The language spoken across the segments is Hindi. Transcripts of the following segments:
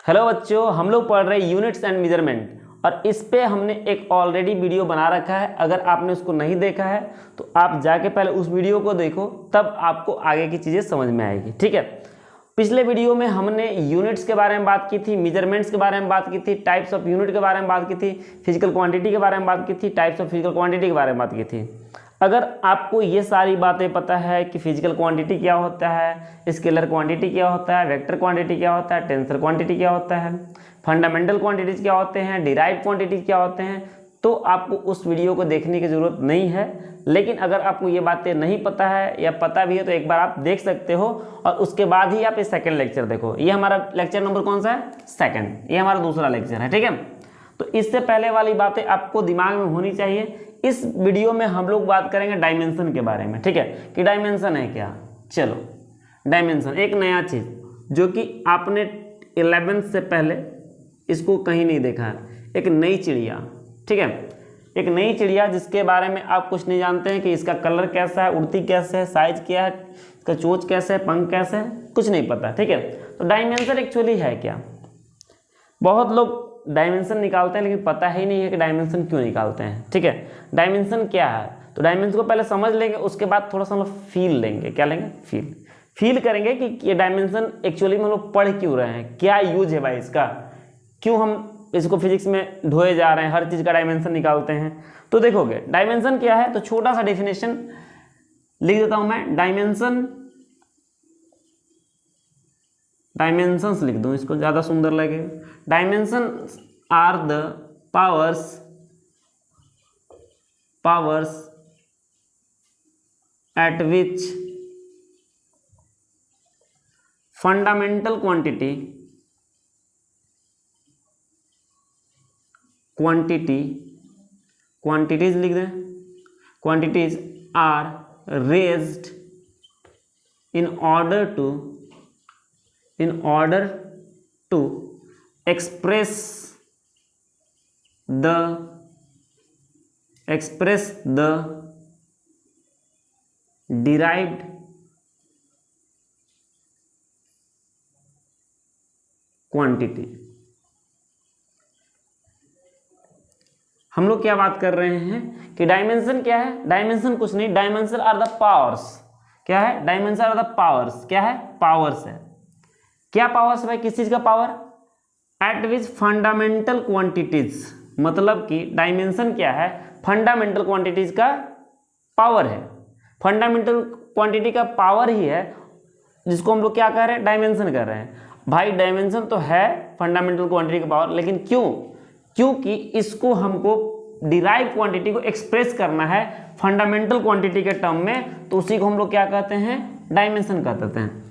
हेलो बच्चों, हम लोग पढ़ रहे हैं यूनिट्स एंड मेजरमेंट और इस पे हमने एक ऑलरेडी वीडियो बना रखा है। अगर आपने उसको नहीं देखा है तो आप जाके पहले उस वीडियो को देखो, तब आपको आगे की चीज़ें समझ में आएगी। ठीक है, पिछले वीडियो में हमने यूनिट्स के बारे में बात की थी, मेजरमेंट्स के बारे में बात की थी, टाइप्स ऑफ यूनिट के बारे में बात की थी, फिजिकल क्वांटिटी के बारे में बात की थी, टाइप्स ऑफ फिजिकल क्वांटिटी के बारे में बात की थी। अगर आपको ये सारी बातें पता है कि फिजिकल क्वांटिटी क्या होता है, स्केलर क्वांटिटी क्या होता है, वेक्टर क्वांटिटी क्या होता है, टेंसर क्वांटिटी क्या होता है, फंडामेंटल क्वांटिटीज क्या होते हैं, डिराइव्ड क्वांटिटीज क्या होते हैं, तो आपको उस वीडियो को देखने की ज़रूरत नहीं है। लेकिन अगर आपको ये बातें नहीं पता है या पता भी है तो एक बार आप देख सकते हो और उसके बाद ही आप ये सेकंड लेक्चर देखो। ये हमारा लेक्चर नंबर कौन सा है? सेकंड। ये हमारा दूसरा लेक्चर है। ठीक है, तो इससे पहले वाली बातें आपको दिमाग में होनी चाहिए। इस वीडियो में हम लोग बात करेंगे डायमेंशन के बारे में। ठीक है, कि डायमेंशन है क्या। चलो, डायमेंशन एक नया चीज़ जो कि आपने 11th से पहले इसको कहीं नहीं देखा है। एक नई चिड़िया, ठीक है, एक नई चिड़िया जिसके बारे में आप कुछ नहीं जानते हैं कि इसका कलर कैसा है, उड़ती कैसे है, साइज क्या है, इसका चोंच कैसे है, पंख कैसे है, कुछ नहीं पता। ठीक है, तो डायमेंशन एक्चुअली है क्या। बहुत लोग डायमेंशन निकालते हैं लेकिन पता ही नहीं है कि डायमेंशन क्यों निकालते हैं। ठीक है, डायमेंशन क्या है, तो डायमेंशन को पहले समझ लेंगे, उसके बाद थोड़ा सा हम लोग फील लेंगे। क्या लेंगे? फील करेंगे कि ये डायमेंशन एक्चुअली में हम लोग पढ़ क्यों रहे हैं, क्या यूज है भाई इसका, क्यों हम इसको फिजिक्स में ढोए जा रहे हैं, हर चीज़ का डायमेंशन निकालते हैं। तो देखोगे डायमेंशन क्या है, तो छोटा सा डेफिनेशन लिख देता हूँ मैं। डायमेंशंस लिख दूँ, इसको ज़्यादा सुंदर लगेगा। Dimension are the powers at which fundamental quantities लिख दें, quantities are raised in order to express the derived quantity। हम लोग क्या बात कर रहे हैं कि डायमेंशन क्या है। डायमेंशन कुछ नहीं, डायमेंशन आर द पावर्स। क्या है? Dimension are the powers. क्या है? पावर्स है। क्या पावर्स है भाई? किस चीज का power? Eight which fundamental quantities, मतलब कि डायमेंशन क्या है? फंडामेंटल क्वांटिटीज का पावर है। फंडामेंटल क्वांटिटी का पावर ही है जिसको हम लोग क्या कर रहे हैं? डायमेंशन कर रहे हैं। भाई डायमेंशन तो है फंडामेंटल क्वांटिटी का पावर, लेकिन क्यों? क्योंकि इसको हमको डिराइव क्वांटिटी को एक्सप्रेस करना है फंडामेंटल क्वांटिटी के टर्म में, तो उसी को हम लोग क्या कहते हैं? डायमेंशन कहते हैं।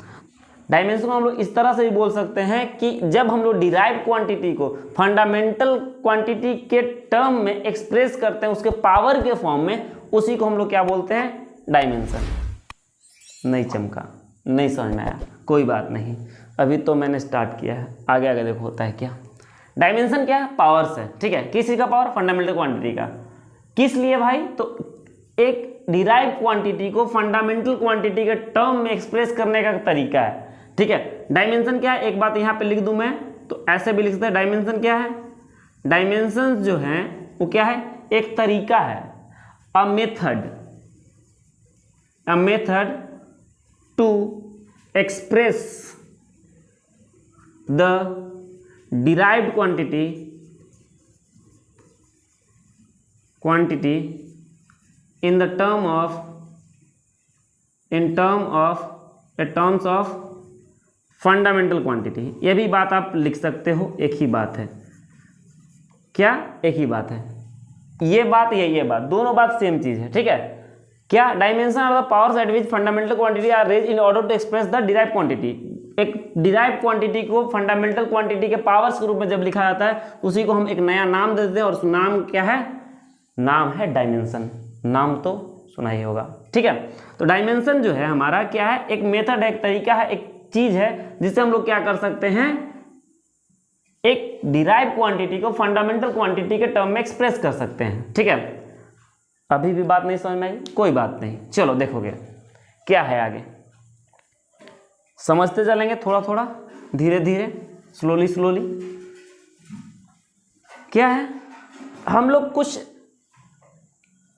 डायमेंशन को हम लोग इस तरह से भी बोल सकते हैं कि जब हम लोग डिराइव क्वांटिटी को फंडामेंटल क्वांटिटी के टर्म में एक्सप्रेस करते हैं, उसके पावर के फॉर्म में, उसी को हम लोग क्या बोलते हैं? डायमेंशन। नहीं चमका, नहीं समझ में आया, कोई बात नहीं, अभी तो मैंने स्टार्ट किया है, आगे आगे देखो होता है क्या। डायमेंशन क्या है? पावर्स है। ठीक है, किस चीज़ का पावर? फंडामेंटल क्वांटिटी का। किस लिए भाई? तो एक डिराइव क्वांटिटी को फंडामेंटल क्वांटिटी के टर्म में एक्सप्रेस करने का तरीका है। ठीक है, डायमेंशन क्या है? एक बात यहाँ पे लिख दूं मैं, तो ऐसे भी लिख सकते हैं। डायमेंशन क्या है? डायमेंशन जो है वो क्या है? एक तरीका है, a method to express the derived quantity in terms of fundamental quantity। ये भी बात आप लिख सकते हो, एक ही बात है। क्या? एक ही बात है। ये बात ये बात, दोनों बात सेम चीज है। ठीक है, क्या? Dimension are the powers at which fundamental quantity are raised in order to express the derive quantity. एक डिराइव क्वांटिटी को फंडामेंटल क्वांटिटी के पावर्स के रूप में जब लिखा जाता है, उसी को हम एक नया नाम दे देते हैं, और उस नाम क्या है? नाम है डायमेंशन। नाम तो सुना ही होगा। ठीक है, तो डायमेंशन जो है हमारा क्या है? एक मेथड है, एक तरीका है, एक चीज है जिससे हम लोग क्या कर सकते हैं? एक डिराइव क्वांटिटी को फंडामेंटल क्वांटिटी के टर्म में एक्सप्रेस कर सकते हैं। ठीक है, अभी भी बात नहीं समझ में आई? कोई बात नहीं, चलो देखोगे क्या है आगे, समझते चलेंगे थोड़ा थोड़ा, धीरे धीरे स्लोली स्लोली। क्या है, हम लोग कुछ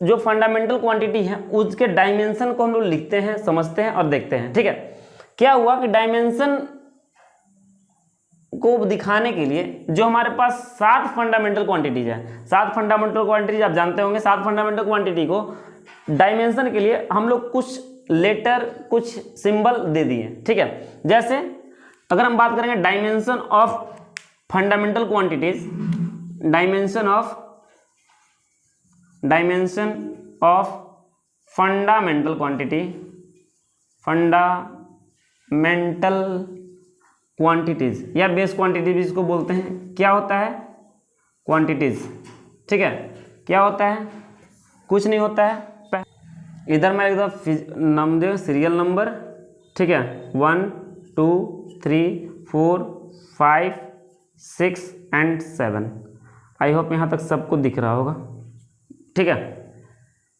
जो फंडामेंटल क्वांटिटी है उसके डायमेंशन को हम लोग लिखते हैं, समझते हैं और देखते हैं। ठीक है, क्या हुआ कि डायमेंशन को दिखाने के लिए जो हमारे पास 7 फंडामेंटल क्वांटिटीज है, 7 फंडामेंटल क्वांटिटीज आप जानते होंगे, 7 फंडामेंटल क्वांटिटी को डायमेंशन के लिए हम लोग कुछ लेटर, कुछ सिंबल दे दिए। ठीक है, जैसे अगर हम बात करेंगे dimension of fundamental quantities, dimension of fundamental quantity, fundamental quantities या बेस क्वांटिटी भी इसको बोलते हैं। क्या होता है, क्वांटिटीज। ठीक है, क्या होता है, कुछ नहीं होता है। इधर मैं एकदम नंबर, सीरियल नंबर। ठीक है, 1 2 3 4 5 6 एंड 7। आई होप यहाँ तक सबको दिख रहा होगा। ठीक है,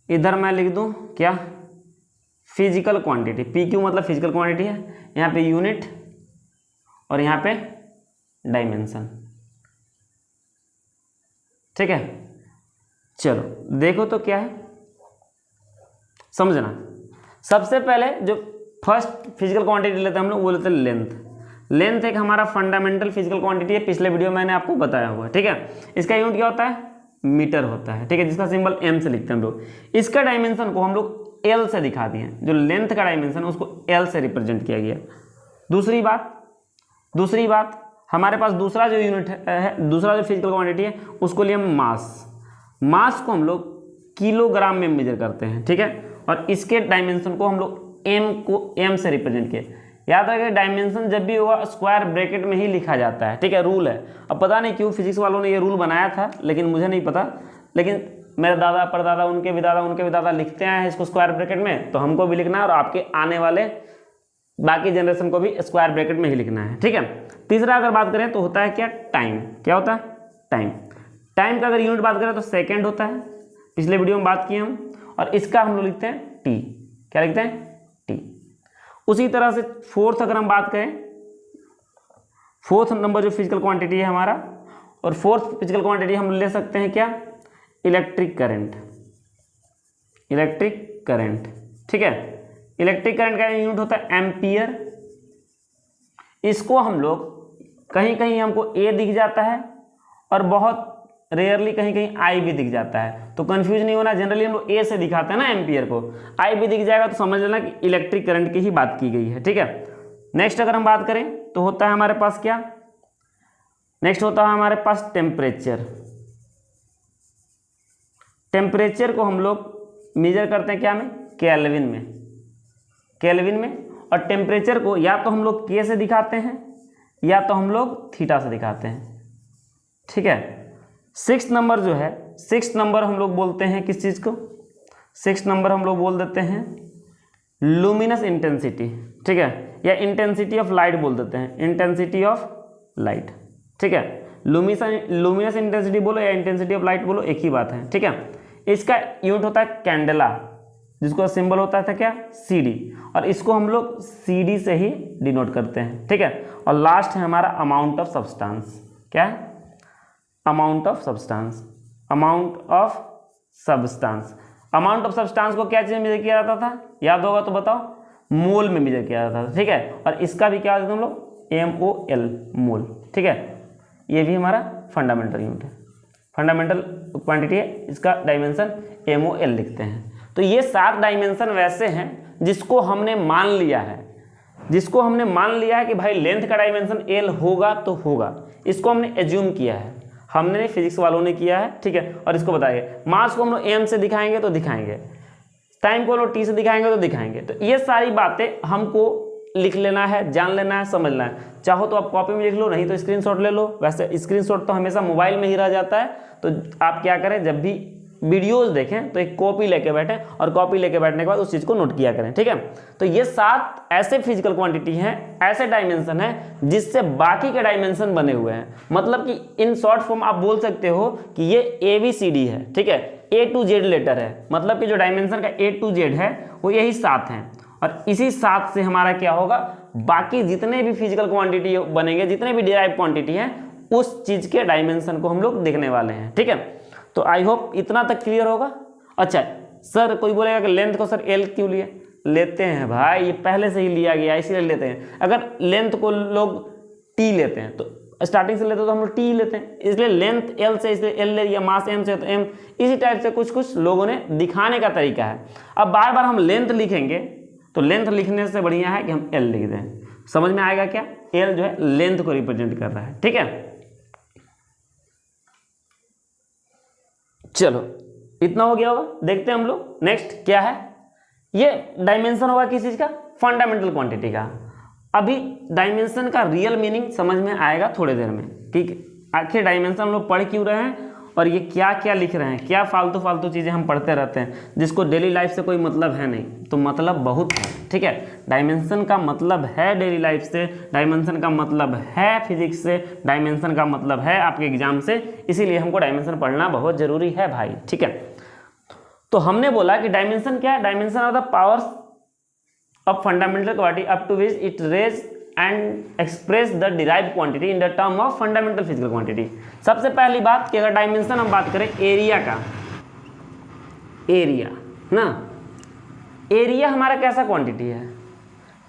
इधर मैं लिख दूँ क्या, फिजिकल क्वांटिटी। PQ मतलब फिजिकल क्वांटिटी है, यहाँ पे यूनिट और यहाँ पे डायमेंशन। ठीक है, चलो देखो तो क्या है, समझना। सबसे पहले जो फर्स्ट फिजिकल क्वांटिटी लेते हैं हम लोग, वो लेते हैं लेंथ। लेंथ एक हमारा फंडामेंटल फिजिकल क्वांटिटी है, पिछले वीडियो में मैंने आपको बताया हुआ है। ठीक है, इसका यूनिट क्या होता है, मीटर होता है। ठीक है, जिसका सिंबल M से लिखते हैं हम लोग। इसका डायमेंशन को हम लोग L से दिखा दिए, जो लेंथ का डायमेंशन उसको L से रिप्रेजेंट किया गया। दूसरी बात हमारे पास दूसरा जो यूनिट है, दूसरा जो फिजिकल क्वांटिटी है, उसको लिए हम मास को हम लोग किलोग्राम में मेजर करते हैं। ठीक है, और इसके डायमेंशन को हम लोग M से रिप्रेजेंट किए। याद रखिए, डायमेंशन जब भी होगा स्क्वायर ब्रैकेट में ही लिखा जाता है। ठीक है, रूल है। अब पता नहीं क्यों फिजिक्स वालों ने ये रूल बनाया था, लेकिन मुझे नहीं पता। लेकिन मेरे दादा परदादा, उनके भी दादा लिखते हैं इसको स्क्वायर ब्रैकेट में, तो हमको भी लिखना है और आपके आने वाले बाकी जनरेशन को भी स्क्वायर ब्रैकेट में ही लिखना है। ठीक है, तीसरा अगर बात करें तो होता है क्या, टाइम। क्या होता है, टाइम। टाइम का अगर यूनिट बात करें तो सेकेंड होता है, पिछले वीडियो में बात किए हम। और इसका हम लोग लिखते हैं T। क्या लिखते हैं, T। उसी तरह से फोर्थ अगर हम बात करें, फोर्थ नंबर जो फिजिकल क्वांटिटी है हमारा, और फोर्थ फिजिकल क्वांटिटी हम ले सकते हैं क्या, इलेक्ट्रिक करंट। Electric current. ठीक है, इलेक्ट्रिक करंट का यूनिट होता है एम्पियर। इसको हम लोग कहीं कहीं हमको A दिख जाता है और बहुत रेयरली कहीं कहीं I भी दिख जाता है, तो कंफ्यूज नहीं होना। जनरली हम लोग A से दिखाते हैं ना एम्पियर को, I भी दिख जाएगा तो समझ लेना कि इलेक्ट्रिक करंट की ही बात की गई है। ठीक है, नेक्स्ट अगर हम बात करें तो होता है हमारे पास क्या, नेक्स्ट होता है हमारे पास टेम्परेचर। टेम्परेचर को हम लोग मेजर करते हैं क्या में, केल्विन में। केल्विन में। और टेम्परेचर को या तो हम लोग K से दिखाते हैं या तो हम लोग थीटा से दिखाते हैं। ठीक है, 6 नंबर जो है, 6 नंबर हम लोग बोलते हैं किस चीज़ को, 6 नंबर हम लोग बोल देते हैं लुमिनस इंटेंसिटी। ठीक है, या इंटेंसिटी ऑफ लाइट बोल देते हैं, इंटेंसिटी ऑफ लाइट। ठीक है, लुमिनस इंटेंसिटी बोलो या इंटेंसिटी ऑफ लाइट बोलो, एक ही बात है। ठीक है, इसका यूनिट होता है कैंडेला, जिसको सिंबल होता था क्या, CD, और इसको हम लोग CD से ही डिनोट करते हैं। ठीक है, और लास्ट है हमारा अमाउंट ऑफ सब्सटेंस। क्या है, amount of substance. Amount of substance. Amount of substance को क्या चीज़ में मेजर किया जाता था, याद होगा तो बताओ, मोल में मेजर किया जाता था। ठीक है, और इसका भी क्या होता है हम लोग, MOL, मोल। ठीक है, ये भी हमारा फंडामेंटल यूनिट है, फंडामेंटल क्वांटिटी है, इसका डायमेंशन MOL लिखते हैं। तो ये 7 डायमेंशन वैसे हैं जिसको हमने मान लिया है, जिसको हमने मान लिया है कि भाई लेंथ का डायमेंशन L होगा तो होगा, इसको हमने एज्यूम किया है, हमने फिजिक्स वालों ने किया है। ठीक है, और इसको बताइए, मास को हम लोग M से दिखाएंगे तो दिखाएंगे, टाइम को हम लोग T से दिखाएंगे तो दिखाएंगे। तो ये सारी बातें हमको लिख लेना है, जान लेना है, समझना है। चाहो तो आप कॉपी में लिख लो, नहीं तो स्क्रीनशॉट ले लो। वैसे स्क्रीनशॉट तो हमेशा मोबाइल में ही रह जाता है, तो आप क्या करें, जब भी वीडियोस देखें तो एक कॉपी लेके बैठें, और कॉपी लेके बैठने के बाद उस चीज़ को नोट किया करें। ठीक है, तो ये 7 ऐसे फिजिकल क्वांटिटी हैं, ऐसे डायमेंशन हैं जिससे बाकी के डायमेंशन बने हुए हैं। मतलब कि इन शॉर्ट फॉर्म आप बोल सकते हो कि ये ABCD है। ठीक है, A to Z लेटर है, मतलब कि जो डायमेंशन का A to Z है वो यही 7 हैं, और इसी 7 से हमारा क्या होगा, बाकी जितने भी फिजिकल क्वांटिटी बनेंगे, जितने भी डिराइव क्वांटिटी हैं, उस चीज के डायमेंशन को हम लोग देखने वाले हैं। ठीक है, तो आई होप इतना तक क्लियर होगा। अच्छा सर, कोई बोलेगा कि लेंथ को सर एल क्यों लिए? लेते हैं भाई, ये पहले से ही लिया गया इसीलिए लेते हैं। अगर लेंथ को लोग टी लेते हैं तो स्टार्टिंग से लेते हैं तो हम लोग टी लेते हैं, इसलिए लेंथ एल से, इसलिए एल ले लिया, मास एम से तो एम। इसी टाइप से कुछ कुछ लोगों ने दिखाने का तरीका है। अब बार बार हम लेंथ लिखेंगे तो लेंथ लिखने से बढ़िया है कि हम एल लिख दें। समझ में आएगा क्या? एल जो है लेंथ को रिप्रेजेंट कर रहा है। ठीक है, चलो इतना हो गया होगा। देखते हैं हम लोग नेक्स्ट क्या है। ये डायमेंशन होगा किस चीज का? फंडामेंटल क्वांटिटी का। अभी डायमेंशन का रियल मीनिंग समझ में आएगा थोड़ी देर में कि आखिर डायमेंशन हम लोग पढ़ क्यों रहे हैं और ये क्या क्या लिख रहे हैं। क्या फालतू फालतू चीज़ें हम पढ़ते रहते हैं जिसको डेली लाइफ से कोई मतलब है नहीं, तो मतलब बहुत है। ठीक है, डायमेंशन का मतलब है डेली लाइफ से, डायमेंशन का मतलब है फिजिक्स से, डायमेंशन का मतलब है आपके एग्जाम से, इसीलिए हमको डायमेंशन पढ़ना बहुत जरूरी है भाई। ठीक है, तो हमने बोला कि डायमेंशन क्या है? Dimension are the powers of fundamental quantity up to which it raise and express the derived quantity in the term of fundamental physical quantity. सबसे पहली बात कि अगर डायमेंशन हम बात करें एरिया का, एरिया ना, एरिया हमारा कैसा क्वांटिटी है?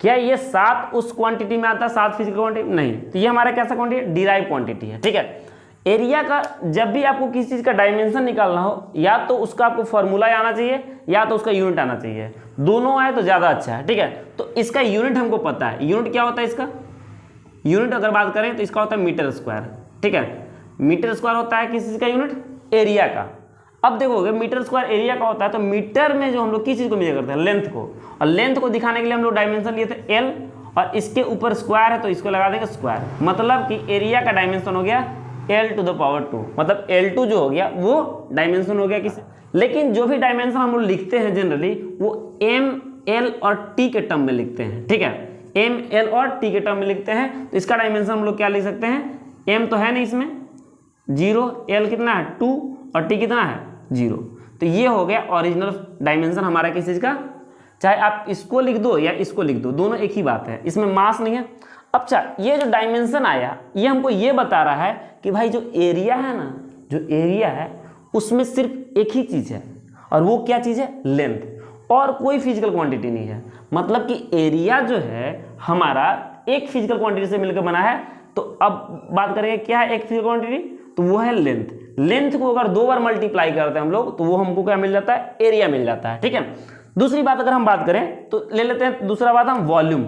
क्या ये 7 उस क्वांटिटी में आता है, 7 फिजिकल क्वांटिटी? नहीं, तो ये हमारा कैसा क्वांटिटी है? डिराइव क्वांटिटी है। ठीक है, एरिया का जब भी आपको किसी चीज़ का डायमेंशन निकालना हो, या तो उसका आपको फॉर्मूला आना चाहिए या तो उसका यूनिट आना चाहिए। दोनों आए तो ज़्यादा अच्छा है। ठीक है, तो इसका यूनिट हमको पता है। यूनिट क्या होता है इसका? यूनिट अगर बात करें तो इसका होता है मीटर स्क्वायर। ठीक है, मीटर स्क्वायर होता है किस चीज़ का यूनिट? एरिया का। अब देखोगे मीटर स्क्वायर एरिया का होता है, तो मीटर में जो हम लोग किस चीज़ को मेजर करते हैं? लेंथ को। और लेंथ को दिखाने के लिए हम लोग डायमेंशन लिए थे एल, और इसके ऊपर स्क्वायर है तो इसको लगा देंगे स्क्वायर। मतलब कि एरिया का डायमेंशन हो गया L टू द पावर 2, मतलब L2 जो हो गया वो डायमेंशन हो गया किस। लेकिन जो भी डायमेंशन हम लोग लिखते हैं जनरली वो M, L और T के टर्म में लिखते हैं। ठीक है, M, L और T के टर्म में लिखते हैं। तो इसका डायमेंशन हम लोग क्या लिख सकते हैं? M तो है नहीं इसमें 0, L कितना है 2 और T कितना है 0। तो ये हो गया ओरिजिनल डायमेंशन हमारा किस चीज़ का। चाहे आप इसको लिख दो या इसको लिख दो, दोनों एक ही बात है, इसमें मास नहीं है। अच्छा, ये जो डायमेंशन आया ये हमको ये बता रहा है कि भाई जो एरिया है ना, जो एरिया है उसमें सिर्फ एक ही चीज़ है, और वो क्या चीज़ है? लेंथ, और कोई फिजिकल क्वांटिटी नहीं है। मतलब कि एरिया जो है हमारा एक फिजिकल क्वांटिटी से मिलकर बना है। तो अब बात करेंगे क्या है एक फिजिकल क्वांटिटी, तो वो है लेंथ। लेंथ को अगर 2 बार मल्टीप्लाई करते हैं हम लोग तो वो हमको क्या मिल जाता है? एरिया मिल जाता है। ठीक है, दूसरी बात अगर हम बात करें तो ले लेते हैं दूसरा बात हम वॉल्यूम।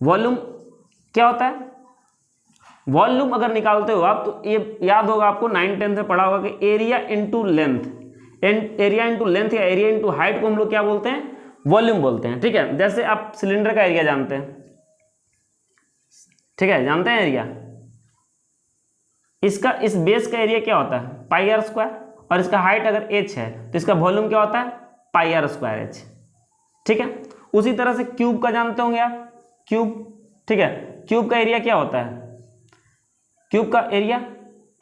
वॉल्यूम क्या होता है? वॉल्यूम अगर निकालते हो आप तो ये याद होगा आपको 9-10 से पढ़ा होगा कि area into length, area into length या एरिया इंटू हाइट को हम लोग क्या बोलते हैं? वॉल्यूम बोलते हैं। ठीक है, जैसे आप सिलेंडर का एरिया जानते हैं, ठीक है, जानते हैं एरिया, इसका इस बेस का एरिया क्या होता है? पाई आर स्क्वायर, और इसका हाइट अगर h है तो इसका वॉल्यूम क्या होता है? पाई आर स्क्वायर h। ठीक है, उसी तरह से क्यूब का जानते होंगे आप, क्यूब। ठीक है, क्यूब का एरिया क्या होता है? क्यूब का एरिया,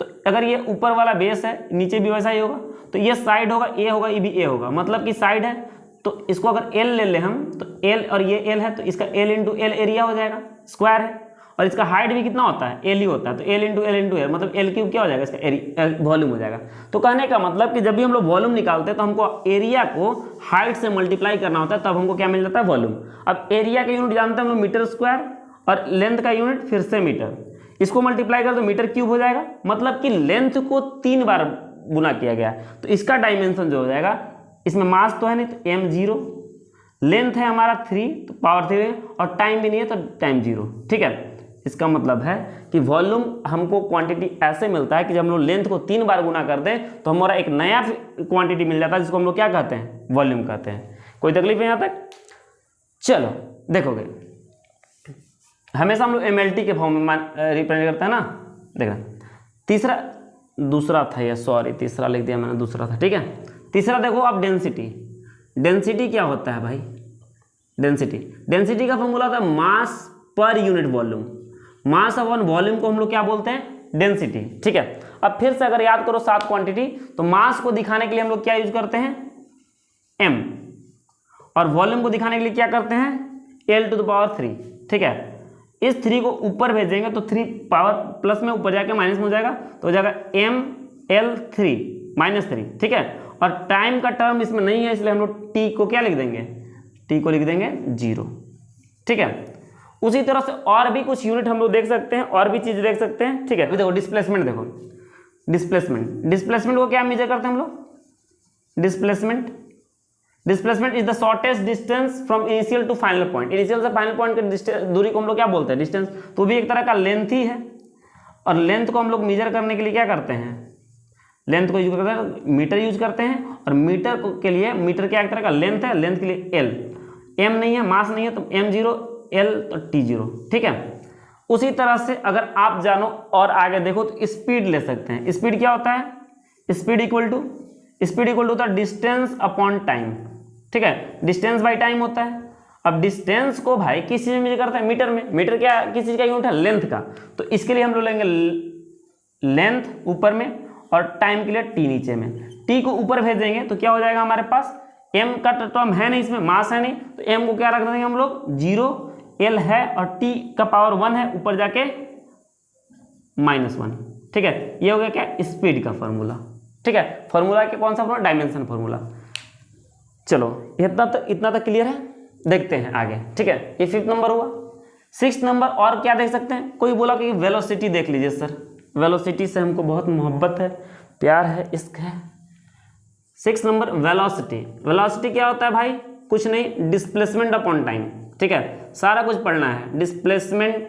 तो अगर ये ऊपर वाला बेस है नीचे भी वैसा ही होगा, तो ये साइड होगा ए होगा, ये भी ए होगा, मतलब कि साइड है तो इसको अगर एल ले ले हम तो एल, और ये एल है तो इसका एल इंटू एल एरिया हो जाएगा, स्क्वायर है। और इसका हाइट भी कितना होता है? एल ही होता है, तो एल इंटू एल, मतलब एल क्यूब क्या हो जाएगा? इसका वॉल्यूम हो जाएगा। तो कहने का मतलब कि जब भी हम लोग वॉल्यूम निकालते हैं तो हमको एरिया को हाइट से मल्टीप्लाई करना होता है, तब हमको क्या मिल जाता है? वॉल्यूम। अब एरिया का यूनिट जानते हैं हम लोग मीटर स्क्वायर, और लेंथ का यूनिट फिर से मीटर, इसको मल्टीप्लाई कर तो मीटर क्यूब हो जाएगा। मतलब कि लेंथ को 3 बार गुना किया गया, तो इसका डायमेंशन जो हो जाएगा, इसमें मास तो है नहीं तो m0, लेंथ है हमारा 3 तो पावर 3, और टाइम भी नहीं है तो टाइम 0। ठीक है, इसका मतलब है कि वॉल्यूम हमको क्वांटिटी ऐसे मिलता है कि जब हम लोग लेंथ को 3 बार गुना कर दें तो हमारा एक नया क्वांटिटी मिल जाता है जिसको हम लोग क्या कहते हैं? वॉल्यूम कहते हैं। कोई तकलीफ है यहाँ तक? चलो देखोगे, हमेशा हम लोग MLT के फॉर्म में रिप्रेजेंट करते हैं ना। देखना दूसरा था ये, सॉरी तीसरा लिख दिया मैंने, दूसरा था। ठीक है, तीसरा देखो आप डेंसिटी। डेंसिटी क्या होता है भाई? डेंसिटी का फॉर्मूला होता है मास पर unit volume. Mass upon volume को हम लोग क्या बोलते हैं? डेंसिटी। ठीक है, अब फिर से अगर याद करो 7 क्वांटिटी, तो मास को दिखाने के लिए हम लोग क्या यूज करते हैं? m, और वॉल्यूम को दिखाने के लिए क्या करते हैं? L to the power 3। ठीक है। इस 3 को ऊपर भेजेंगे तो 3 पावर प्लस में ऊपर जाके माइनस में हो जाएगा, तो हो जाएगा ml3 -3, ठीक है। और टाइम का टर्म इसमें नहीं है, इसलिए हम लोग t को क्या लिख देंगे, t को लिख देंगे 0, ठीक है। उसी तरह से और भी कुछ यूनिट हम लोग देख सकते हैं, और भी चीज देख सकते हैं, ठीक है। अभी देखो डिस्प्लेसमेंट, देखो डिस्प्लेसमेंट को क्या मेजर करते हैं हम लोग, displacement is the shortest distance from initial to final point. Initial से फाइनल पॉइंट की दूरी को हम लोग क्या बोलते हैं, डिस्टेंस। तो भी एक तरह का लेंथ ही है, और लेंथ को हम लोग मेजर करने के लिए क्या करते हैं, लेंथ को यूज करते हैं, मीटर यूज करते हैं। और मीटर के लिए, मीटर क्या एक तरह का लेंथ है, लेंथ के लिए एल, एम नहीं है, मास नहीं है, तो m0, एल तो t0, ठीक है। उसी तरह से अगर आप जानो और आगे देखो तो स्पीड ले सकते हैं। स्पीड क्या होता है, स्पीड इक्वल टू होता है डिस्टेंस अपॉन टाइम, ठीक है। डिस्टेंस बाई टाइम होता है। अब डिस्टेंस को भाई किस चीज में मेजर करते हैं, मीटर में। मीटर क्या किस चीज का यूनिट है, लेंथ का। तो इसके लिए हम लोग लेंगे लेंथ ऊपर में और टाइम के लिए टी नीचे में। टी को ऊपर भेज देंगे तो क्या हो जाएगा हमारे पास, एम का टर्म है नहीं, इसमें मास है नहीं, तो एम को क्या रख देंगे हम लोग 0, एल है और टी का पावर 1 है, ऊपर जाके -1, ठीक है। ये हो गया क्या, स्पीड का फॉर्मूला, ठीक है। फॉर्मूला के कौन सा फॉर्मूला, डायमेंशन फॉर्मूला। चलो इतना तक क्लियर है, देखते हैं आगे, ठीक है। ये 5th नंबर हुआ। 6th नंबर और क्या देख सकते हैं, कोई बोला कि वेलोसिटी देख लीजिए सर, वेलोसिटी से हमको बहुत मोहब्बत है, प्यार है, इश्क है। 6th number velocity. वेलोसिटी क्या होता है भाई, कुछ नहीं, डिस्प्लेसमेंट अपॉन टाइम, ठीक है। सारा कुछ पढ़ना है, डिस्प्लेसमेंट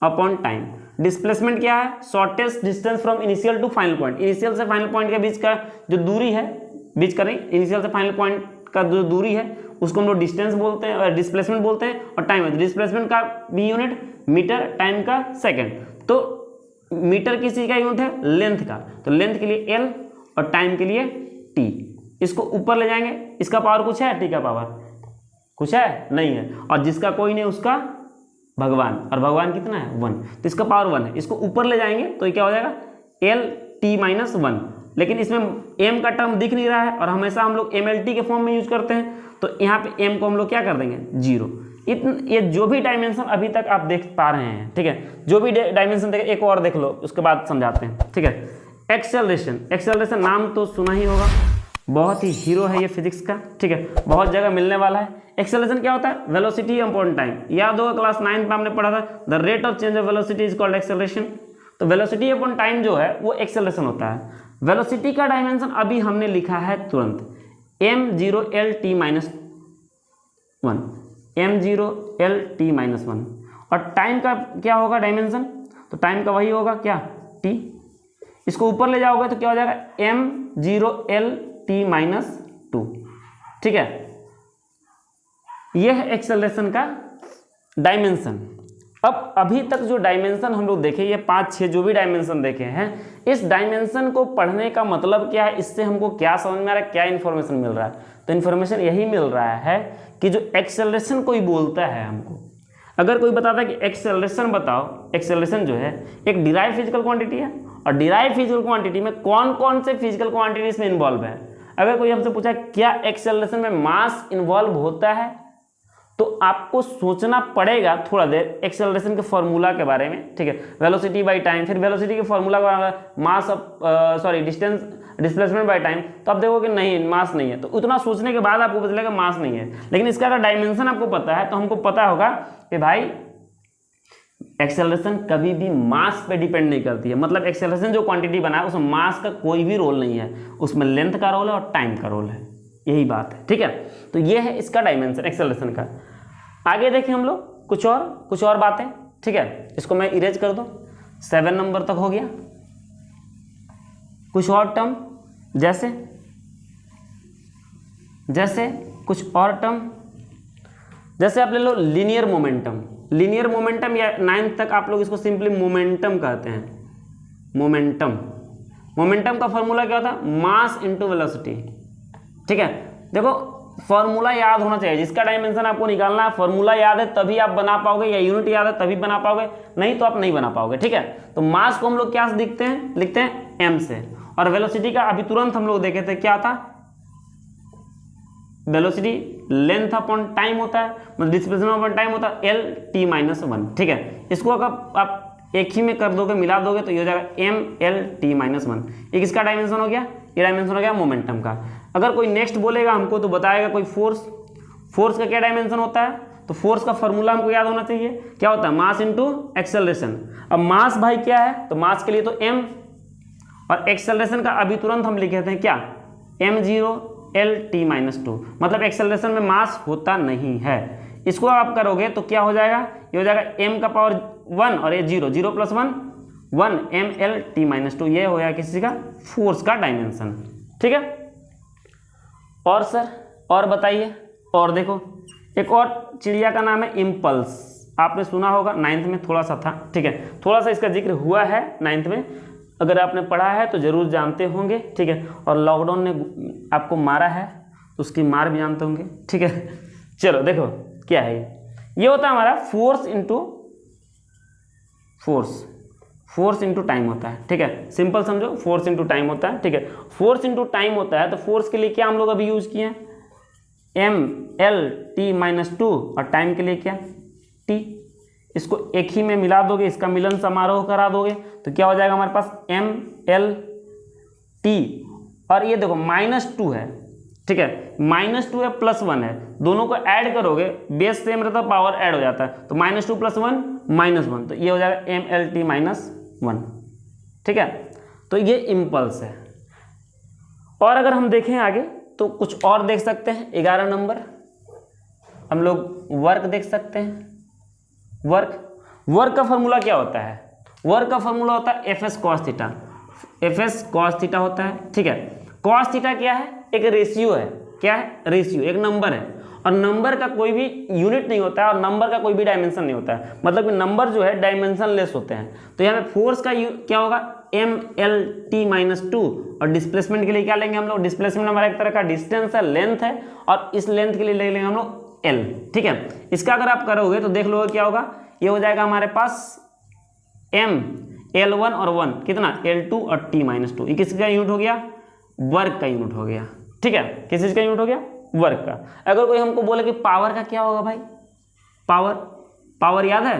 अपॉन टाइम। डिस्प्लेसमेंट क्या है, shortest distance from initial to final point. Initial से फाइनल पॉइंट के बीच का जो दूरी है, बीच का नहीं, इनिशियल से फाइनल पॉइंट का जो दूरी है उसको हम लोग डिस्टेंस बोलते हैं, और डिस्प्लेसमेंट बोलते हैं। और टाइम है, डिस्प्लेसमेंट का भी यूनिट मीटर, टाइम का सेकेंड। तो मीटर किस चीज का यूनिट है, लेंथ का। तो लेंथ के लिए एल और टाइम के लिए टी। इसको ऊपर ले जाएंगे, इसका पावर कुछ है, टी का पावर कुछ है नहीं है, और जिसका कोई नहीं उसका भगवान, और भगवान कितना है 1, तो इसका पावर 1 है। इसको ऊपर ले जाएंगे तो ये क्या हो जाएगा, एल टी -1। लेकिन इसमें m का टर्म दिख नहीं रहा है, और हमेशा हम लोग MLT के फॉर्म में यूज करते हैं, तो यहाँ पे m को हम लोग क्या कर देंगे 0। ये जो भी डायमेंशन अभी तक आप देख पा रहे हैं, ठीक है, जो भी डायमेंशन देखे, एक और देख लो, उसके बाद समझाते हैं, ठीक है। एक्सेलरेशन नाम तो सुना ही होगा, बहुत ही हीरो है ये फिजिक्स का, ठीक है, बहुत जगह मिलने वाला है। एक्सेलरेशन क्या होता है, वेलोसिटी अपॉन टाइम। याद होगा क्लास 9 में हमने पढ़ा था, the rate of change of velocity is called acceleration. तो वेलोसिटी अपॉन टाइम जो है वो एक्सेलरेशन होता है। वेलोसिटी का डायमेंशन अभी हमने लिखा है तुरंत, m0lt-1, m0lt-1। और टाइम का क्या होगा डायमेंशन, तो टाइम का वही होगा क्या, t। इसको ऊपर ले जाओगे तो क्या हो जाएगा, m0lt-2, ठीक है। यह है एक्सेलरेशन का डायमेंशन। अब अभी तक जो डायमेंशन हम लोग देखे, ये 5-6 जो भी डायमेंशन देखे हैं, इस डायमेंशन को पढ़ने का मतलब क्या है, इससे हमको क्या समझ में आ रहा है, क्या इन्फॉर्मेशन मिल रहा है। तो इन्फॉर्मेशन यही मिल रहा है कि जो एक्सेलरेशन कोई बोलता है हमको, अगर कोई बताता है कि एक्सेलरेशन बताओ, एक्सेलरेशन जो है एक डिराइव फिजिकल क्वांटिटी है, और डिराइव फिजिकल क्वांटिटी में कौन कौन से फिजिकल क्वांटिटी इसमें इन्वॉल्व है। अगर कोई हमसे पूछा क्या एक्सेलरेशन में मास इन्वॉल्व होता है, तो आपको सोचना पड़ेगा थोड़ा देर एक्सेलरेशन के फॉर्मूला के बारे में, ठीक है। वेलोसिटी बाय टाइम, फिर वेलोसिटी के formula mass displacement by time. तो आप देखोगे नहीं, मास नहीं है, तो उतना सोचने के बाद आपको पता चलेगा मास नहीं है। लेकिन इसका अगर डायमेंशन आपको पता है तो हमको पता होगा कि भाई एक्सेलरेशन कभी भी मास पे डिपेंड नहीं करती है। मतलब एक्सेलरेशन जो क्वांटिटी बना है उसमें मास का कोई भी रोल नहीं है, उसमें लेंथ का रोल है और टाइम का रोल है, यही बात है, ठीक है। तो ये है इसका डायमेंशन एक्सेलरेशन का। आगे देखें हम लोग कुछ और बातें, ठीक है। इसको मैं इरेज कर दूं, 7 नंबर तक हो गया। कुछ और टर्म जैसे कुछ और टर्म, जैसे आप ले लो लीनियर मोमेंटम। लीनियर मोमेंटम या 9th तक आप लोग इसको सिंपली मोमेंटम कहते हैं। मोमेंटम का फॉर्मूला क्या होता है, मास इनटू वेलोसिटी, ठीक है। देखो फॉर्मूला याद होना चाहिए, जिसका डायमेंशन आपको निकालना है, फॉर्मूला याद है तभी आप बना पाओगे, या यूनिट याद है तभी बना पाओगे, नहीं तो आप नहीं बना पाओगे, ठीक है। तो मास को हम लोग क्या से लिखते हैं m से, और वेलोसिटी का अभी तुरंत हम लोग देखे थे क्या था, वेलोसिटी लेंथ अपॉन टाइम होता है, मतलब डिस्प्लेसमेंट अपॉन टाइम होता है एल टी माइनस वन। ठीक है, इसको अगर आप एक ही में कर दोगे, मिला दोगे तो ये हो जाएगा M L T minus one. ये किसका डायमेंशन हो गया? ये डायमेंशन हो गया मोमेंटम का। अगर कोई नेक्स्ट बोलेगा हमको तो बताएगा कोई फोर्स, फोर्स का क्या डायमेंशन होता है? तो फोर्स का फॉर्मूला हमको याद होना चाहिए, क्या होता है? Mass into acceleration. अब मास भाई क्या है? तो मास के लिए तो एम, और एक्सेलरेशन का अभी तुरंत हम लिखे थे क्या? M zero L T minus two, मतलब एक्सेलरेशन में मास होता नहीं है। इसको आप करोगे तो क्या हो जाएगा? ये हो जाएगा एम का पावर वन और ये zero, zero plus one, one M L T minus two. ये हो गया किसी का फोर्स का डायमेंशन। ठीक है, और सर और बताइए, और देखो एक और चिड़िया का नाम है इम्पल्स, आपने सुना होगा, 9th में थोड़ा सा था। ठीक है, थोड़ा सा इसका जिक्र हुआ है 9th में, अगर आपने पढ़ा है तो जरूर जानते होंगे। ठीक है, और लॉकडाउन ने आपको मारा है तो उसकी मार भी जानते होंगे। ठीक है, चलो देखो क्या है ये होता है हमारा force into force, force into time होता है। ठीक है, सिंपल समझो, फोर्स इंटू टाइम होता है। ठीक है, फोर्स इंटू टाइम होता है, तो फोर्स के लिए क्या हम लोग अभी यूज किए हैं? M L T minus two, और टाइम के लिए क्या? टी। इसको एक ही में मिला दोगे, इसका मिलन समारोह करा दोगे तो क्या हो जाएगा हमारे पास? एम एल टी, और ये देखो माइनस टू है। ठीक है, माइनस टू है प्लस वन है, दोनों को ऐड करोगे, बेस सेम रहता है, पावर ऐड हो जाता है, तो minus two plus one minus one, तो ये हो जाएगा M L T minus one. ठीक है, तो ये इम्पल्स है। और अगर हम देखें आगे तो कुछ और देख सकते हैं। 11 नंबर हम लोग वर्क देख सकते हैं। वर्क का फॉर्मूला क्या होता है? वर्क का फॉर्मूला होता है F S cos theta, F S cos theta होता है। ठीक है, कॉस थीटा क्या है? एक रेशियो है। क्या है? रेशियो, एक नंबर है, और नंबर का कोई भी यूनिट नहीं होता है, और नंबर का कोई भी डायमेंशन नहीं होता है, मतलब कि नंबर जो है डायमेंशन लेस होते हैं। तो यहाँ पे फोर्स का क्या होगा? M L T minus two, और डिस्प्लेसमेंट के लिए क्या लेंगे हम लोग? डिस्प्लेसमेंट हमारा एक तरह का डिस्टेंस है, लेंथ है, और इस लेंथ के लिए ले लेंगे हम लोग एल। ठीक है, इसका अगर आप करोगे तो देख लो क्या होगा? ये हो जाएगा हमारे पास एम एल वन और वन कितना? एल टू और टी माइनस टू। ये किसका यूनिट हो गया? वर्क का यूनिट हो गया। ठीक है, किस चीज का यूनिट हो गया? वर्क का। अगर कोई हमको बोले कि पावर का क्या होगा भाई? पावर, पावर याद है?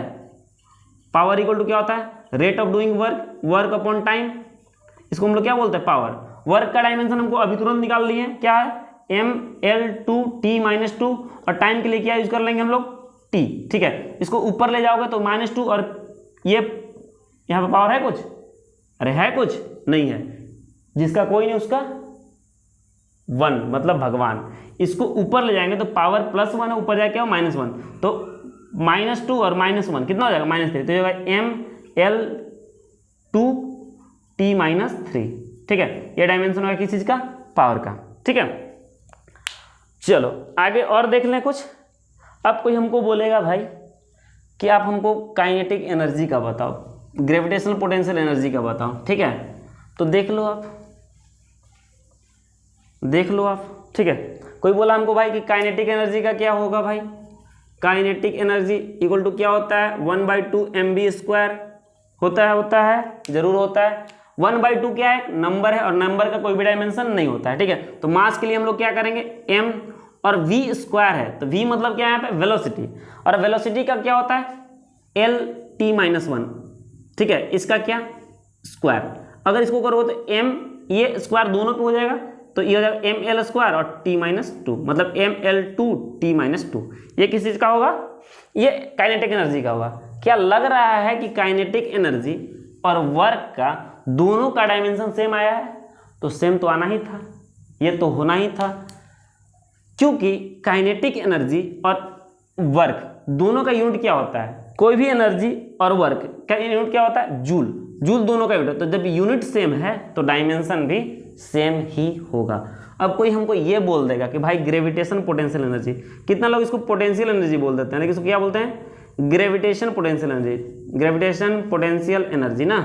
पावर इक्वल टू क्या होता है? Rate of doing work, work upon time. इसको हम लोग क्या बोलते हैं? पावर। वर्क का डायमेंशन हमको अभी तुरंत निकाल लिए, क्या है? M L two T minus two, और टाइम के लिए क्या यूज कर लेंगे हम लोग? टी। ठीक है, इसको ऊपर ले जाओगे तो माइनस टू, और ये यहाँ पे पावर है कुछ? अरे है कुछ? नहीं है, जिसका कोई नहीं उसका वन, मतलब भगवान। इसको ऊपर ले जाएंगे तो पावर प्लस वन है, ऊपर जाके क्या? माइनस वन, तो माइनस टू और माइनस वन कितना हो जाएगा? Minus three. तो ये होगा M L two T minus three. ठीक है, ये डायमेंशन होगा किस चीज का? पावर का। ठीक है, चलो आगे और देख लें कुछ। अब कोई हमको बोलेगा भाई कि आप हमको काइनेटिक एनर्जी का बताओ, ग्रेविटेशनल पोटेंशियल एनर्जी का बताओ। ठीक है, तो देख लो आप, देख लो आप। ठीक है, कोई बोला हमको भाई कि काइनेटिक एनर्जी का क्या होगा भाई? काइनेटिक एनर्जी इक्वल टू क्या होता है? 1/2 mv² होता है, जरूर होता है। 1/2 क्या है? नंबर है, और नंबर का कोई भी डायमेंशन नहीं होता है। ठीक है, तो मास के लिए हम लोग क्या करेंगे? m, और v² है, तो v मतलब क्या है यहाँ पे? वेलोसिटी, और वेलोसिटी का क्या होता है? L T minus one. ठीक है, इसका क्या? स्क्वायर। अगर इसको करोगे तो m, ये स्क्वायर दोनों पे हो जाएगा, तो ये हो जाएगा एम एल स्क्वायर और टी माइनस टू, मतलब M L two T minus two. ये किस चीज का होगा? ये काइनेटिक एनर्जी का होगा। क्या लग रहा है कि काइनेटिक एनर्जी और वर्क का दोनों का डायमेंशन सेम आया है? तो सेम तो आना ही था, ये तो होना ही था, क्योंकि काइनेटिक एनर्जी और वर्क दोनों का यूनिट क्या होता है? कोई भी एनर्जी और वर्क का यूनिट क्या होता है? जूल। जूल दोनों का यूनिट है, तो जब यूनिट सेम है तो डायमेंशन भी सेम ही होगा। अब कोई हमको ये बोल देगा कि भाई ग्रेविटेशन पोटेंशियल एनर्जी, कितना लोग इसको पोटेंशियल एनर्जी बोल देते हैं, लेकिन इसको क्या बोलते हैं? Gravitation potential energy. Gravitation potential energy ना,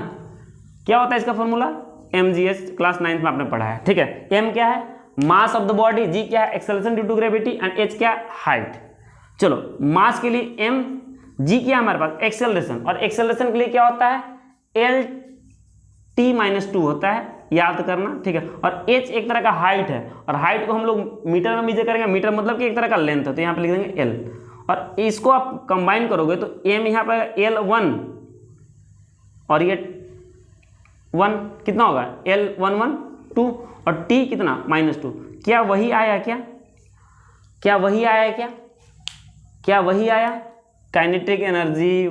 क्या होता है इसका फॉर्मूला? mgh, क्लास 9th में आपने पढ़ा है। ठीक है, m क्या है? Mass of the body, g क्या है? Acceleration due to gravity, and h क्या है? हाइट। चलो मास के लिए m, g क्या है हमारे पास? एक्सेलरेशन, और एक्सेलरेशन के लिए क्या होता है? एल टी माइनस टू होता है, याद करना, ठीक है। और h एक तरह का हाइट है, और हाइट को हम लोग मीटर में मेजर करेंगे, मीटर मतलब कि एक तरह का लेंथ है, तो यहाँ पे लिख देंगे l। और इसको आप कंबाइन करोगे तो m यहाँ पे L1 और ये 1 कितना होगा L11 2 और t कितना -2। क्या वही आया क्या वही आया क्या वही आया? Kinetic energy,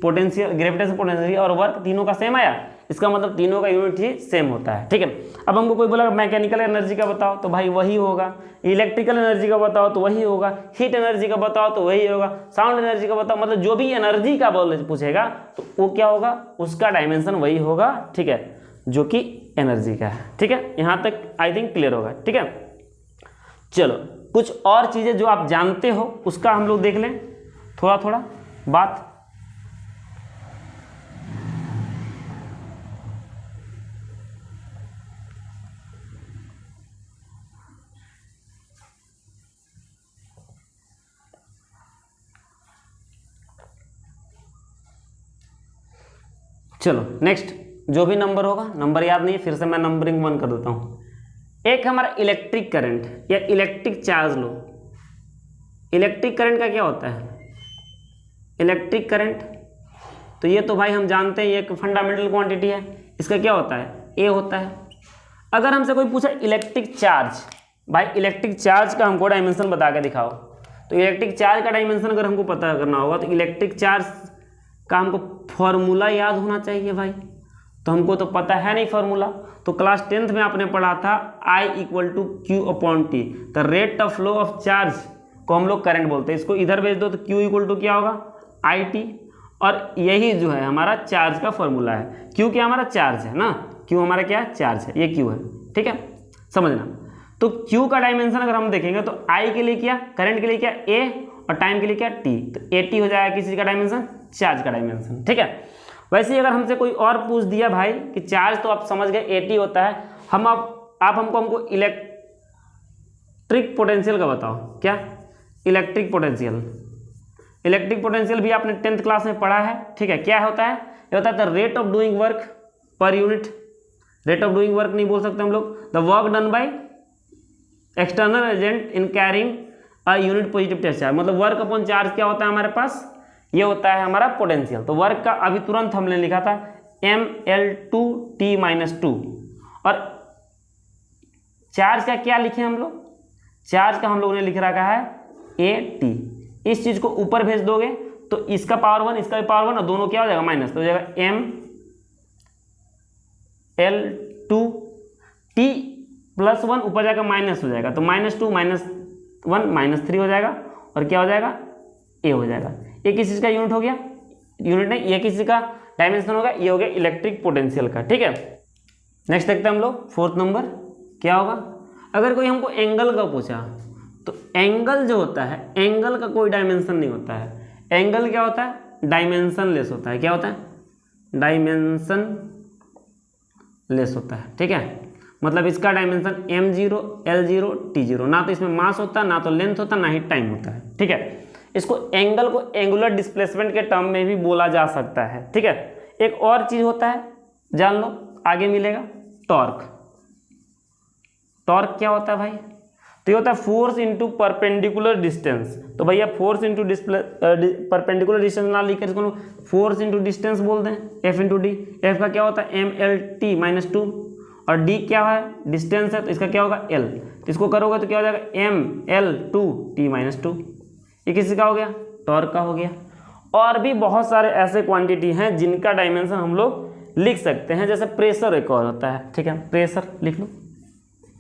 potential, gravitation potential और वर्क तीनों का सेम आया। इसका मतलब तीनों का यूनिट ही सेम होता है, ठीक है। अब हमको कोई बोला मैकेनिकल एनर्जी का बताओ तो भाई वही होगा, इलेक्ट्रिकल एनर्जी का बताओ तो वही होगा, हीट एनर्जी का बताओ तो वही होगा, साउंड एनर्जी का बताओ, मतलब जो भी एनर्जी का पूछेगा तो वो क्या होगा, उसका डायमेंशन वही होगा, ठीक है, जो कि एनर्जी का है, ठीक है। यहाँ तक आई थिंक क्लियर होगा, ठीक है। चलो कुछ और चीज़ें जो आप जानते हो उसका हम लोग देख लें थोड़ा थोड़ा बात। चलो नेक्स्ट, जो भी नंबर होगा, नंबर याद नहीं है फिर से मैं नंबरिंग 1 कर देता हूँ। एक हमारा इलेक्ट्रिक करंट या इलेक्ट्रिक चार्ज लो। इलेक्ट्रिक करंट का क्या होता है? इलेक्ट्रिक करंट तो ये तो भाई हम जानते हैं, ये एक फंडामेंटल क्वांटिटी है। इसका क्या होता है? ए होता है। अगर हमसे कोई पूछा इलेक्ट्रिक चार्ज, भाई इलेक्ट्रिक चार्ज का हमको डायमेंशन बता के दिखाओ, तो इलेक्ट्रिक चार्ज का डायमेंशन अगर हमको पता करना होगा तो इलेक्ट्रिक चार्ज का हमको फॉर्मूला याद होना चाहिए भाई। तो हमको तो पता है नहीं फॉर्मूला, तो क्लास 10th में आपने पढ़ा था I = Q/T। The rate of flow of charge को हम लोग करंट बोलते हैं। इसको इधर भेज दो तो Q = क्या होगा? IT। और यही जो है हमारा चार्ज का फॉर्मूला है। Q क्या हमारा चार्ज है ना, Q हमारा क्या चार्ज है, ये Q है, ठीक है, समझना। तो Q का डायमेंशन अगर हम देखेंगे तो I के लिए क्या, करंट के लिए क्या A, और टाइम के लिए क्या T, तो AT हो जाएगा किसी का डायमेंशन, चार्ज का डायमेंशन, ठीक है। वैसे ही अगर हमसे कोई और पूछ दिया भाई कि चार्ज, तो आप समझ गए AT होता है। हम आप हमको इलेक्ट्रिक पोटेंशियल का बताओ। क्या? Electric potential. इलेक्ट्रिक पोटेंशियल भी आपने 10th क्लास में पढ़ा है, ठीक है। क्या होता है? ये होता है the rate of doing work per unit. Rate of doing work नहीं बोल सकते हम लोग, the work done by external agent in carrying a unit positive charge. मतलब वर्क अपॉन चार्ज क्या होता है हमारे पास, ये होता है हमारा पोटेंशियल। तो वर्क का अभी तुरंत हमने लिखा था mL2T-2। और चार्ज का क्या लिखे हम लोग? चार्ज का हम लोगों ने लिख रखा है AT। इस चीज को ऊपर भेज दोगे तो इसका पावर 1, इसका भी पावर 1, और दोनों क्या हो जाएगा माइनस, तो हो जाएगा mL2T+1 ऊपर जाएगा माइनस हो जाएगा, तो -2 -1 -3 हो जाएगा, और क्या हो जाएगा A हो जाएगा। ये किस चीज का यूनिट हो गया, यूनिट नहीं, ये किसी का डायमेंशन होगा, ये हो गया इलेक्ट्रिक पोटेंशियल का, ठीक है। नेक्स्ट देखते हैं हम लोग 4th नंबर क्या होगा। अगर कोई हमको एंगल का पूछा तो एंगल जो होता है, एंगल का कोई डायमेंशन नहीं होता है। एंगल क्या होता है? डायमेंशन लेस होता है। क्या होता है? डायमेंशन लेस होता है, ठीक है। मतलब इसका डायमेंशन m0 L0 T0, ना तो इसमें मास होता है, ना तो लेंथ होता है, ना ही टाइम होता है, ठीक है। इसको एंगल को एंगुलर डिस्प्लेसमेंट के टर्म में भी बोला जा सकता है, ठीक है। एक और चीज होता है, जान लो, आगे मिलेगा, टॉर्क। टॉर्क क्या होता है भाई? तो ये होता है फोर्स इनटू परपेंडिकुलर डिस्टेंस। तो भैया फोर्स इनटू परपेंडिकुलर डिस्टेंस ना लिखकर इसको फोर्स इनटू डिस्टेंस बोल दें, F × D। F का क्या होता है? mL/T-2, और D क्या है? डिस्टेंस है, तो इसका क्या होगा? L। तो इसको करोगे तो क्या हो जाएगा? mL/T-2। ये किसी का हो गया? टॉर्क का हो गया। और भी बहुत सारे ऐसे क्वांटिटी हैं जिनका डायमेंशन हम लोग लिख सकते हैं, जैसे प्रेशर एक और होता है, ठीक है। प्रेशर लिख लो,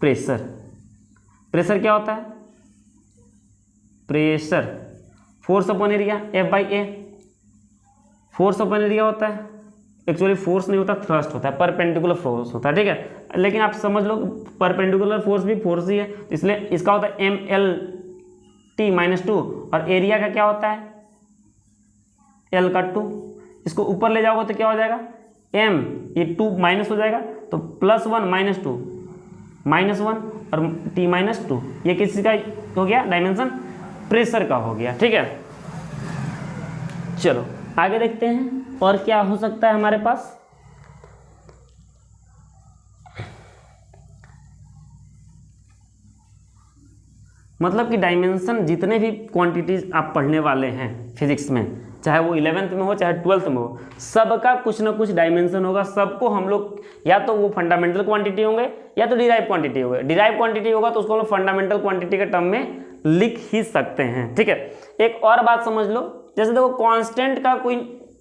प्रेशर। प्रेशर क्या होता है? Pressure force upon area, F/A। Force upon area होता है, एक्चुअली फोर्स नहीं होता, थ्रस्ट होता है, परपेंडिकुलर फोर्स होता है, ठीक है। लेकिन आप समझ लो परपेंडिकुलर फोर्स भी फोर्स ही है, इसलिए इसका होता है mL/T-2, और एरिया का क्या होता है? L/2। इसको ऊपर ले जाओगे तो क्या हो जाएगा? m, ये 2 माइनस हो जाएगा, तो +1 -2 -1 और T-2। ये किसी का हो गया डायमेंशन? प्रेशर का हो गया, ठीक है। चलो आगे देखते हैं और क्या हो सकता है हमारे पास। मतलब कि डायमेंशन जितने भी क्वांटिटीज आप पढ़ने वाले हैं फिजिक्स में, चाहे वो 11th में हो चाहे 12th में हो, सबका कुछ ना कुछ डायमेंशन होगा। सबको हम लोग या तो वो फंडामेंटल क्वांटिटी होंगे या तो डिराइव क्वांटिटी होंगे। डिराइव क्वांटिटी होगा तो उसको हम लोग फंडामेंटल क्वांटिटी के टर्म में लिख ही सकते हैं, ठीक है। एक और बात समझ लो, जैसे देखो कांस्टेंट का कोई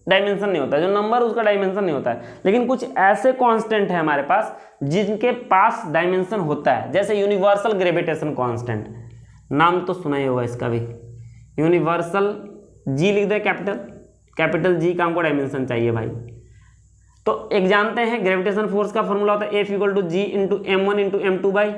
डायमेंशन नहीं होता, जो नंबर उसका डायमेंशन नहीं होता है, लेकिन कुछ ऐसे कांस्टेंट है हमारे पास जिनके पास डायमेंशन होता है। जैसे यूनिवर्सल ग्रेविटेशन कांस्टेंट, नाम तो सुना ही होगा इसका भी, यूनिवर्सल जी लिख दे कैपिटल जी का हमको डायमेंशन चाहिए भाई। तो एक जानते हैं ग्रेविटेशन फोर्स का फॉर्मूला होता है F equal to G into M1 into M2 by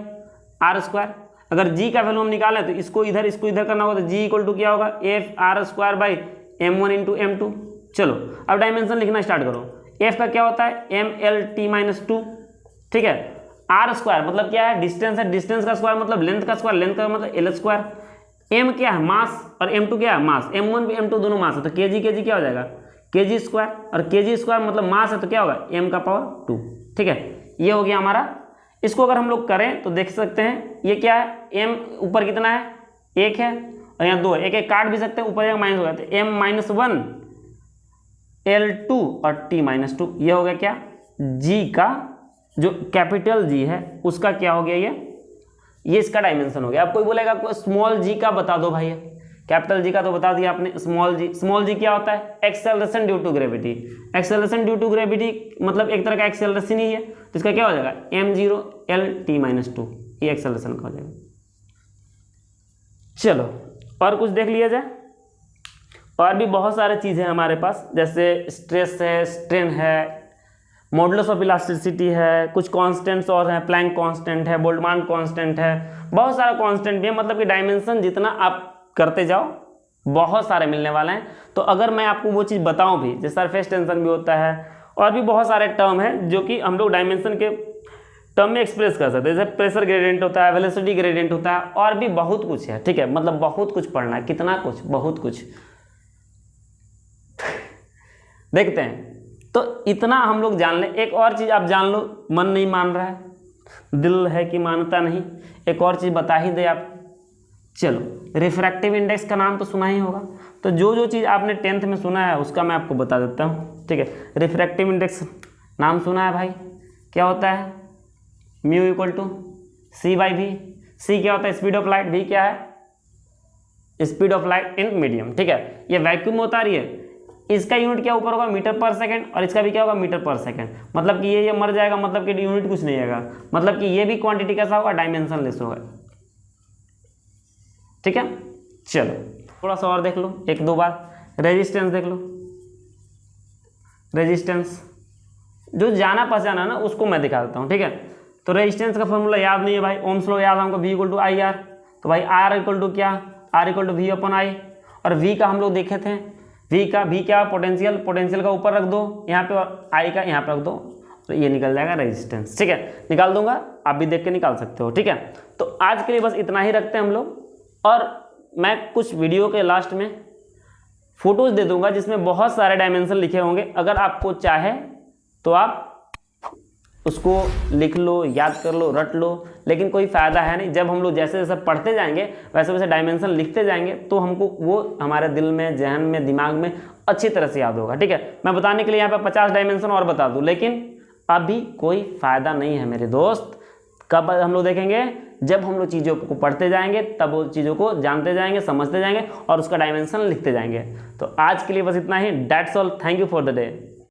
R square. अगर जी का वैल्यू हम निकालें तो इसको इधर करना होगा, तो जी इक्वल टू क्या होगा F R square by M1 into M2। चलो अब डायमेंशन लिखना स्टार्ट करो। एफ का क्या होता है MLT-2, ठीक है। आर स्क्वायर मतलब क्या है, डिस्टेंस है, डिस्टेंस का स्क्वायर मतलब लेंथ का स्क्वायर, लेंथ का मतलब एल स्क्वायर। एम क्या है मास और M2 क्या है मास, M1 भी M2 दोनों मास है, तो केजी क्या हो जाएगा केजी स्क्वायर, और केजी स्क्वायर मतलब मास है तो क्या होगा m का पावर 2, ठीक है। ये हो गया हमारा। इसको अगर हम लोग करें तो देख सकते हैं ये क्या है, m ऊपर कितना है 1 है और यहाँ 2 है, एक काट भी सकते हैं, ऊपर जाकर माइनस हो गया, तो m-1 L2 और T-2। ये हो गया क्या g का, जो कैपिटल G है उसका क्या हो गया ये इसका डायमेंशन हो गया। अब कोई बोलेगा आपको स्मॉल g का बता दो भाई, कैपिटल जी का तो बता दिया आपने। स्मॉल जी क्या होता है acceleration due to gravity. Acceleration due to gravity मतलब एक तरह का एक्सेलरेशन ही है, तो इसका क्या हो जाएगा m0L-T-2, ये एक्सेलरेशन का हो जाएगा। चलो और कुछ देख लिया जाए। और भी बहुत सारे चीज़ें हैं हमारे पास, जैसे स्ट्रेस है, स्ट्रेन है, मॉडुलस ऑफ इलास्टिसिटी है, कुछ कांस्टेंट्स और हैं, प्लैंक कांस्टेंट है, बोल्ट्जमान कांस्टेंट है, बहुत सारा कांस्टेंट भी है। मतलब कि डायमेंशन जितना आप करते जाओ बहुत सारे मिलने वाले हैं। तो अगर मैं आपको वो चीज़ बताऊं भी, जैसे सरफेस टेंशन भी होता है, और भी बहुत सारे टर्म हैं जो कि हम लोग डायमेंशन के टर्म में एक्सप्रेस कर सकते हैं। जैसे प्रेशर ग्रेडियंट होता है, वेलोसिटी ग्रेडियंट होता है, और भी बहुत कुछ है, ठीक है। मतलब बहुत कुछ पढ़ना है, कितना कुछ, बहुत कुछ देखते हैं। तो इतना हम लोग जान लें। एक और चीज़ आप जान लो, मन नहीं मान रहा है, दिल है कि मानता नहीं, एक और चीज़ बता ही दे आप। चलो रिफ्रैक्टिव इंडेक्स का नाम तो सुना ही होगा, तो जो चीज़ आपने 10th में सुना है उसका मैं आपको बता देता हूँ, ठीक है। रिफ्रैक्टिव इंडेक्स नाम सुना है भाई, क्या होता है mu equal to C/V। C क्या होता है स्पीड ऑफ लाइट, V क्या है speed of light in medium, ठीक है। ये वैक्यूम में होता रही है, इसका यूनिट क्या ऊपर होगा मीटर पर सेकंड, और इसका भी क्या होगा मीटर पर सेकंड। मतलब कि ये मर जाएगा, मतलब कि यूनिट कुछ नहीं आएगा, मतलब कि ये भी क्वांटिटी कैसा होगा डायमेंशन लेस होगा, ठीक है। चलो थोड़ा सा और देख लो, एक दो बार रेजिस्टेंस देख लो। रेजिस्टेंस जो जाना पहचाना ना उसको मैं दिखा देता हूँ, ठीक है। तो रेजिस्टेंस का फॉर्मूला याद नहीं है भाई, ओम्स लॉ याद है हमको, V इक्वल टू IR। तो भाई R इक्वल टू क्या, R इक्वल टू V/I। और V का हम लोग देखे थे, V क्या पोटेंशियल का ऊपर रख दो यहाँ पे, और I का यहाँ पे रख दो, तो ये निकल जाएगा रेजिस्टेंस, ठीक है। निकाल दूंगा, आप भी देख के निकाल सकते हो, ठीक है। तो आज के लिए बस इतना ही रखते हैं हम लोग, और मैं कुछ वीडियो के लास्ट में फोटोज दे दूंगा जिसमें बहुत सारे डायमेंशन लिखे होंगे। अगर आपको चाहे तो आप उसको लिख लो, याद कर लो, रट लो, लेकिन कोई फ़ायदा है नहीं। जब हम लोग जैसे जैसे पढ़ते जाएंगे वैसे वैसे डायमेंशन लिखते जाएंगे तो हमको वो हमारे दिल में, जहन में, दिमाग में अच्छी तरह से याद होगा, ठीक है। मैं बताने के लिए यहाँ पे 50 डायमेंशन और बता दूँ, लेकिन अभी कोई फ़ायदा नहीं है मेरे दोस्त। कब हम लोग देखेंगे, जब हम लोग चीज़ों को पढ़ते जाएंगे, तब वो चीज़ों को जानते जाएंगे, समझते जाएंगे और उसका डायमेंशन लिखते जाएंगे। तो आज के लिए बस इतना ही। That's all, thank you for the day.